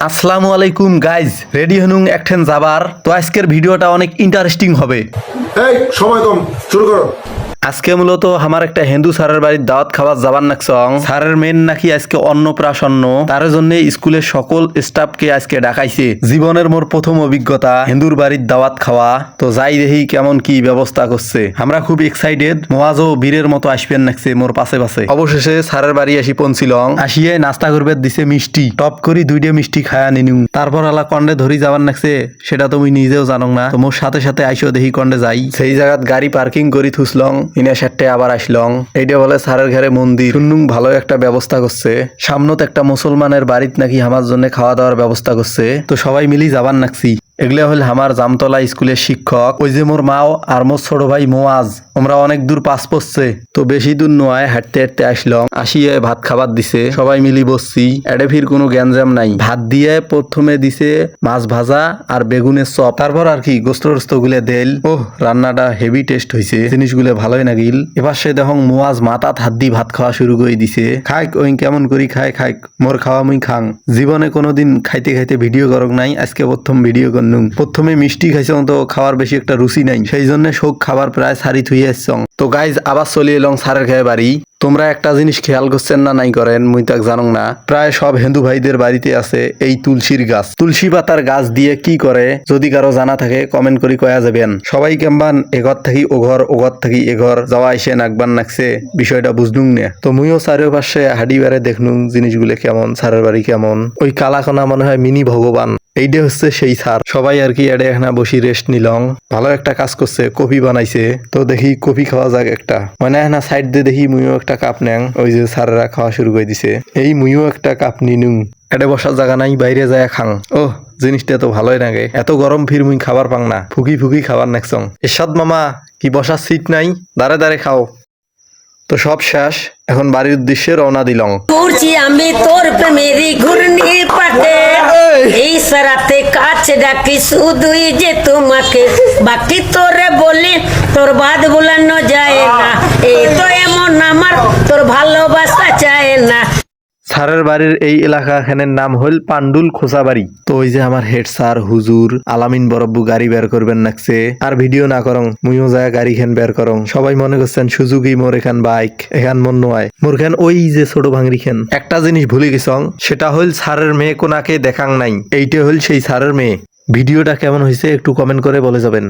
আসসালামু আলাইকুম guys, ready Hanoun একঠেন যাবার। তো আজকের ভিডিওটা অনেক ইন্টারেস্টিং হবে। এই সময় কম, শুরু করো। আজকে মূলত আমার একটা হিন্দু স্যারের বাড়ির দাওয়াত খাবার যাবার নাকসং। স্যারের মেন নাকি আজকে অন্নপ্রাশন্ন, তার জন্য স্কুলের সকল স্টাফকে আজকে ডাকাইছে। জীবনের মোর প্রথম অভিজ্ঞতা হিন্দুর বাড়ির দাওয়াত খাওয়া। তো যাই দেখি কেমন কি ব্যবস্থা করছে। আমরা খুব এক্সাইটেড। মোয়াজও বীরের মতো আসবেন নাকছে মোর পাশে পাশে। অবশেষে স্যারের বাড়ি আসি পৌঁছিলং। আসিয়ে নাস্তা করবে দিছে মিষ্টি। টপ করি দুইটা মিষ্টি খায়া নিনু। তারপর আলা কন্ডে ধরি যাবার নাকছে, সেটা তুমি নিজেও জানো না। তো মোর সাথে সাথে আইসো দেখি কন্ডে যাই। সেই জায়গাত গাড়ি পার্কিং করি থুসলং। ইনা সাথে আবার আসলং। এইটা বলে স্যারের ঘরে মন্দির। শুনুন ভালো একটা ব্যবস্থা করছে। সামনত একটা মুসলমানের বাড়িত নাকি আমার জন্য খাওয়া দাওয়ার ব্যবস্থা করছে। তো সবাই মিলি যাবার নাকছি। এগুলো হল আমার জামতলা স্কুলের শিক্ষক। ওই যে মোর মাও আর মোর ছোট ভাই মোয়াজ। আমরা অনেক দূর পাস পড়ছে, তো বেশি দূর নয়, হাঁটতে হাঁটতে আসলাম। আসিয়ে ভাত খাবার দিছে, সবাই মিলি বসছি। এডে ফির কোনো গ্যাঞ্জাম নাই। ভাত দিয়ে প্রথমে দিছে মাছ ভাজা আর বেগুনের চপ। তারপর আর কি গোস্ত টোস্ত গুলে দেল। ওহ, রান্নাটা হেভি টেস্ট হয়েছে, জিনিসগুলো ভালোই নাগিল। এবার সে দেখং মোয়াজ মাথাত হাত দিয়ে ভাত খাওয়া শুরু করে দিছে। খাইক ওই কেমন করি খাই খাইক, মোর খাওয়া মুই খাং। জীবনে কোনোদিন খাইতে খাইতে ভিডিও করক নাই, আজকে প্রথম ভিডিও করনুম। প্রথমে মিষ্টি খাইছং, তো খাওয়ার বেশি একটা রুচি নাই, সেই জন্য শোক খাবার প্রায় সারি থুই আসছং। তো গাইজ আবার চলে এলং স্যারের ঘরে বাড়ি। তোমরা একটা জিনিস খেয়াল করছেন না নাই করেন মুই তাক জানো না, প্রায় সব হিন্দু ভাইদের বাড়িতে আছে এই তুলসীর গাছ। তুলসী পাতার গাছ দিয়ে কি করে যদি কারো জানা থাকে কমেন্ট করি কয়া যাবেন। সবাই কেমবান এঘর থাকি ও ঘর, ও ঘর থাকি এ ঘর যাওয়া এসে নাকবান নাকছে, বিষয়টা বুঝলুম না। তো মুইও স্যারের পাশে হাডি বারে দেখলুম জিনিসগুলো কেমন, স্যারের বাড়ি কেমন। ওই কালাকোনা মনে হয় মিনি ভগবান। এইটা হচ্ছে সেই স্যার। সবাই আর কি এডে এখানে বসি রেস্ট নিলং। ভালো একটা কাজ করছে, কফি বানাইছে। তো দেখি কফি খাওয়া যাক একটা। মানে এখানে সাইড দিয়ে দেখি মুইও একটা কাপ নেং। ওই যে স্যারেরা খাওয়া শুরু করে দিছে, এই মুইও একটা কাপ নিনুম। এডে বসার জায়গা নাই, বাইরে যায় খাং। ও জিনিসটা তো ভালোই লাগে। এত গরম ফির মুই খাবার পাং না, ফুকি ফুকি খাবার নেকসং। এরশাদ মামা কি বসার সিট নাই? দাঁড়ে দাঁড়ে খাও। তো সব শেষ, এখন বাড়ির উদ্দেশ্যে রওনা দিলং। ঘুরছি আমি তোর প্রেমেরই ঘূর্ণি পাটে, এই সারাতে কাছে ডাকি শুধুই যে তোমাকে, বাকি তোরে বলি তোর বাদ ভুলানো যায় না, এই তো এমন আমার তোর ভালোবাসা চায় না। স্যারের বাড়ির এই এলাকাখানের নাম হল পান্ডুল খোসা বাড়ি। তো ওই যে আমার হেড স্যার হুজুর আলামিন বরব্বু গাড়ি বের করবেন নাকছে। আর ভিডিও না করং, মুইও যায় গাড়ি খান বের করং। সবাই মনে করছেন সুজুকি মোর এখান বাইক, এখান মন নয় মোর খান ওই যে ছোট ভাঙরি খান। একটা জিনিস ভুলে গেছং, সেটা হল স্যারের মেয়ে কোনাকে দেখাং নাই। এইটা হল সেই স্যারের মেয়ে। ভিডিওটা কেমন হয়েছে একটু কমেন্ট করে বলে যাবেন।